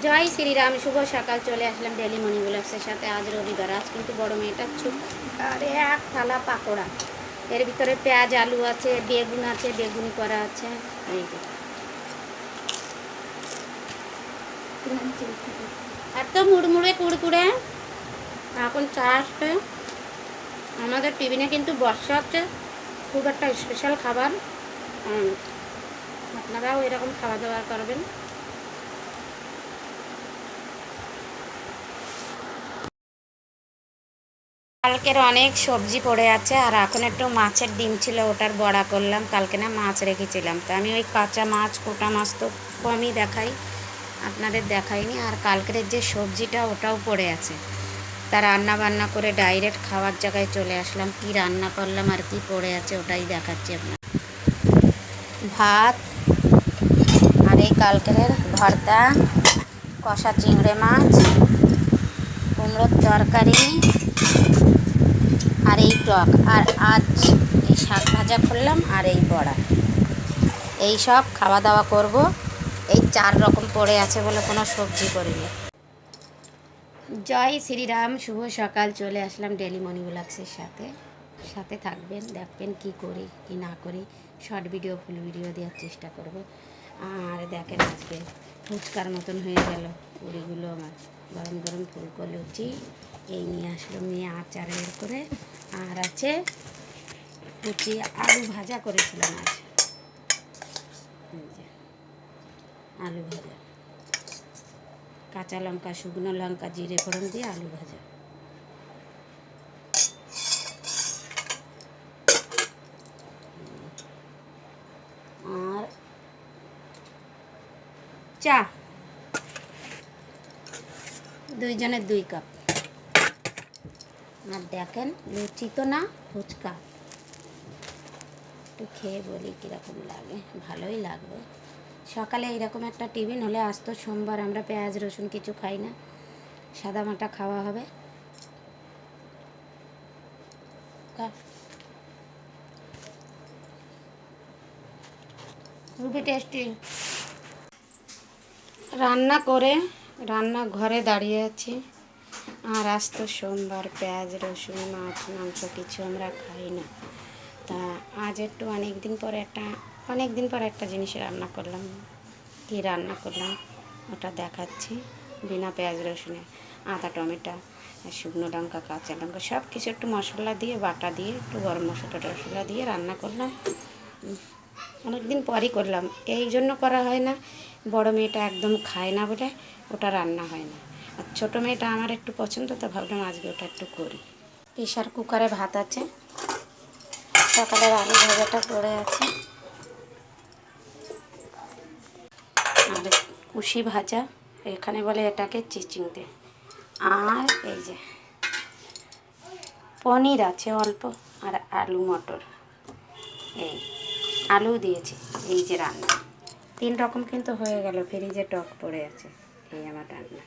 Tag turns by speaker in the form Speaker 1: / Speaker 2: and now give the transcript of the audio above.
Speaker 1: জয় শ্রীরাম, শুভ সকাল। চলে আসলাম daily morning ব্লগসের সাথে। আজ রবিবার, আজ কিন্তু বড় মেয়েটার ছুটি। আর এক থালা পাকোড়া, এর ভিতরে পেঁয়াজ আলু আছে, বেগুন আছে, বেগুনি করা আছে। এই যে এত মুড়মুড়ে কুড়কুড়ে এখন চা আসবে। আমাদের টিফিনে কিন্তু বর্ষা হচ্ছে, খুব একটা স্পেশাল খাবার। আপনারাও এরকম খাওয়া দাওয়া করবেন। কালকের অনেক সবজি পড়ে আছে, আর এখন একটু মাছের ডিম ছিল, ওটার বড়া করলাম। কালকে না মাছ রেখেছিলাম, তো আমি ওই কাঁচা মাছ, কোটা মাছ তো কমই দেখাই, আপনাদের দেখাইনি। আর কালকের যে সবজিটা ওটাও পড়ে আছে, তা রান্না বান্না করে ডাইরেক্ট খাওয়ার জায়গায় চলে আসলাম। কি রান্না করলাম আর কি পড়ে আছে ওটাই দেখাচ্ছি আপনার। ভাত, আর এই কালকের ভর্তা, কষা চিংড়ি মাছ, কুমড়োর তরকারি, আর এই টক, আর আজ এই শাক ভাজা করলাম, আর এই বড়া। এই সব খাওয়া দাওয়া করব। এই 4 রকম পড়ে আছে বলে কোনো সবজি করিনি। জয় শ্রীরাম, শুভ সকাল। চলে আসলাম ডেলি মর্নিং ব্লগসের সাথে। সাথে থাকবেন, দেখবেন কি করি কি না করি। শর্ট ভিডিও, ফুল ভিডিও দেওয়ার চেষ্টা করব। আর দেখেন আজকে ফুচকার মতন হয়ে গেল পুরিগুলো আমার। গরম গরম ফুলকো লুচি এই নিয়ে আসলো মেয়ে, আচার বের করে। আর আছে কুচি আলু ভাজা করেছিলাম আজ। এই যে আলু ভাজা, কাঁচা লঙ্কা, শুকনো লঙ্কা, জিরে ফোড়ন দিয়ে আলু ভাজা। আর চা, 2 জনের 2 কাপ। আর দেখেন লুচি তো না, ফুচকা। একটু খেয়ে বলি কীরকম লাগে। ভালোই লাগবে। সকালে এইরকম একটা টিফিন হলে, আজ তো সোমবার, আমরা পেঁয়াজ রসুন কিছু খাই না, সাদা মাটা খাওয়া হবে। খুবই টেস্টি। রান্না করে রান্নাঘরে দাঁড়িয়ে আছি। আর আজ তো সোমবার, পেঁয়াজ রসুন মাছ মাংস কিছু আমরা খাই না। তা আজ একটু অনেক দিন পর একটা জিনিস রান্না করলাম। কী রান্না করলাম ওটা দেখাচ্ছি। বিনা পেঁয়াজ রসুনে, আদা টমেটো, শুকনো লঙ্কা, কাঁচা লঙ্কা সব কিছু একটু মশলা দিয়ে, বাটা দিয়ে, একটু গরম মশলা টশলা দিয়ে রান্না করলাম। অনেক দিন পরই করলাম, এই জন্য করা হয় না, বড় মেয়েটা একদম খায় না বলে ওটা রান্না হয় না। আর ছোটো মেয়েটা আমার একটু পছন্দ, তো ভাবলাম আজকে ওটা একটু করি। প্রেশার কুকারে ভাত আছে, সকালের আলু ভাজাটা পড়ে আছে, আর কুশি ভাজা, এখানে বলে এটাকে চিচিংড়ে। আর এই যে পনির আছে অল্প, আর আলু মটর, এই আলু দিয়েছি। এই যে রান্না 3 রকম কিন্তু হয়ে গেল। ফ্রিজে টক পড়ে আছে। এই আমার রান্না।